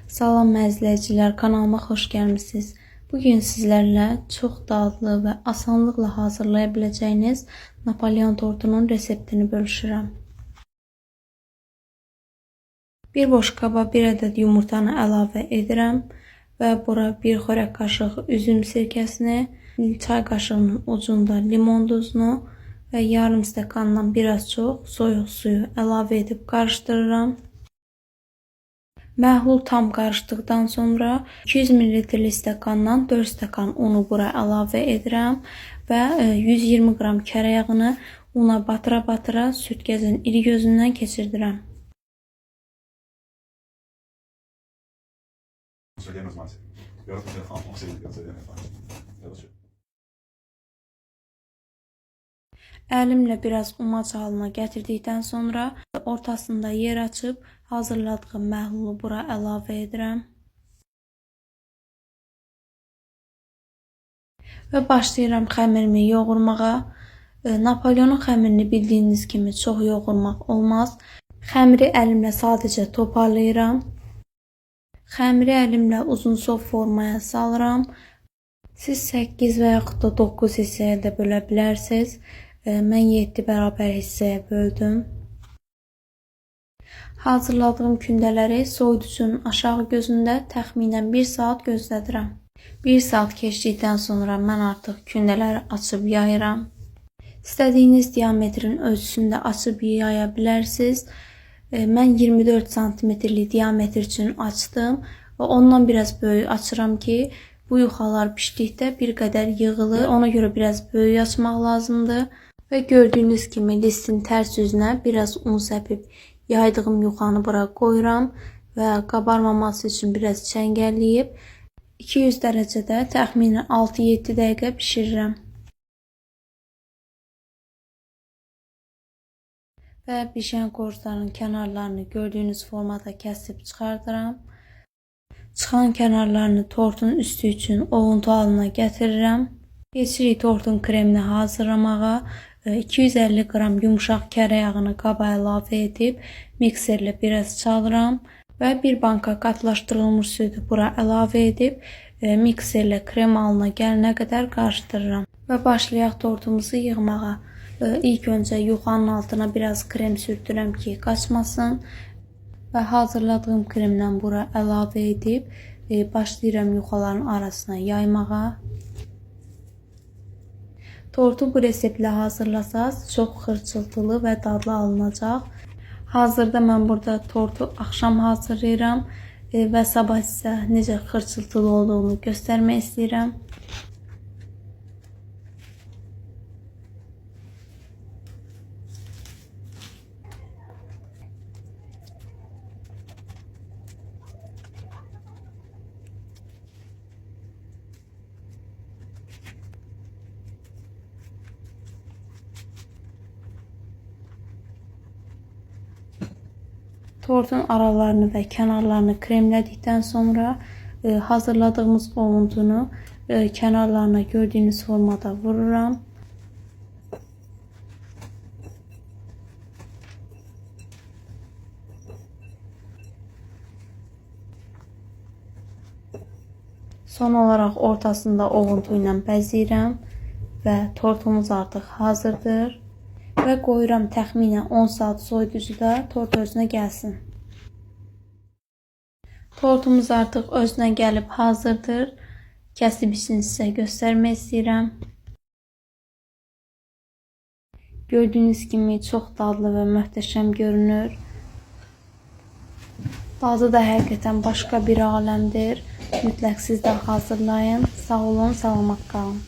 Salam izləyicilər, kanalıma xoş gəlmisiniz. Bugün sizlərlə çox dadlı və asanlıqla hazırlaya biləcəyiniz Napolyon tortunun reseptini bölüşürəm. Bir boş qaba 1 ədəd yumurtanı əlavə edirəm və bura 1 xörək qaşığı üzüm sirkəsini, çay qaşığının ucunda limon duzunu və yarım stəkandan biraz çox soyuq suyu əlavə edib qarışdırıram. Məhlul tam qarışdıqdan sonra 200 ml stəkandan 4 stəkan unu bura əlavə edirəm və 120 qram kərə yağını una batıra-batıra sütgəcin iri gözündən keçirdirəm. Əlimlə biraz umac halına gətirdikdən sonra ortasında yer açıb hazırladığım məhlulu bura əlavə edirəm. Və başlayıram xəmirimi yoğurmağa. Napolyonun xəmirini bildiyiniz kimi çox yoğurmaq olmaz. Xəmiri əlimlə sadəcə toparlayıram. Xəmiri əlimlə uzunsov formaya salıram. Siz 8 və yaxud da 9 hissəyə də bölə bilərsiniz. Mən 7 bərabər hissəyə böldüm. Hazırladığım kündələri soyuducunun aşağı gözündə təxminən 1 saat gözlədirəm. 1 saat keçdikdən sonra mən artıq kündələri açıb yayıram. İstədiyiniz diametrin ölçüsündə açıb yaya bilərsiniz. Mən 24 cm-lik diametr üçün açdım və ondan biraz böyük açıram ki, bu yuxalar pişdikdə bir qədər yığılır. Ona görə biraz böyük açmaq lazımdır. Və gördüyünüz kimi listin tərs üzünə biraz un səpib yaydığım yuxanı bura qoyuram və qabarmaması üçün biraz çəngəlləyib 200 dərəcədə təxminən 6-7 dəqiqə bişirirəm. Və bişən qorcların kənarlarını gördüyünüz formada kəsib çıxardıram. Çıxan kənarlarını tortun üstü üçün ovuntu halına gətirirəm. Keçirik tortun kremini hazırlamağa. 250 qram yumuşaq kərə yağını qaba əlavə edib mikserlə biraz çalıram və bir banka qatlaşdırılmış südü bura əlavə edib mikserlə krem halına gələnə qədər qarışdırıram. Və başlayaq tortumuzu yığmağa. İlk öncə yuxanın altına biraz krem sürtürəm ki, qaçmasın və hazırladığım kremdən bura əlavə edib başlayıram yuxaların arasına yaymağa. Tortu bu reseptlə hazırlasaz çox xırçıltılı və dadlı alınacaq. Hazırda mən burada tortu axşam hazırlayıram və sabah sizə necə xırçıltılı olduğunu göstərmək istəyirəm. Tortun aralarını və kənarlarını kremlədikdən sonra hazırladığımız ovuntunu kənarlarına gördüyünüz formada vururam. Son olaraq ortasında ovuntu ilə bəzəyirəm və tortumuz artıq hazırdır. Və qoyuram təxminən 10 saat soyuducuda tort özünə gəlsin. Tortumuz artıq özünə gəlib hazırdır. Kəsib için sizə göstərmək istəyirəm. Gördüyünüz kimi çox dadlı və möhtəşəm görünür. Dadı da həqiqətən başqa bir aləmdir. Mütləq siz də hazırlayın. Sağ olun, salamat qalın.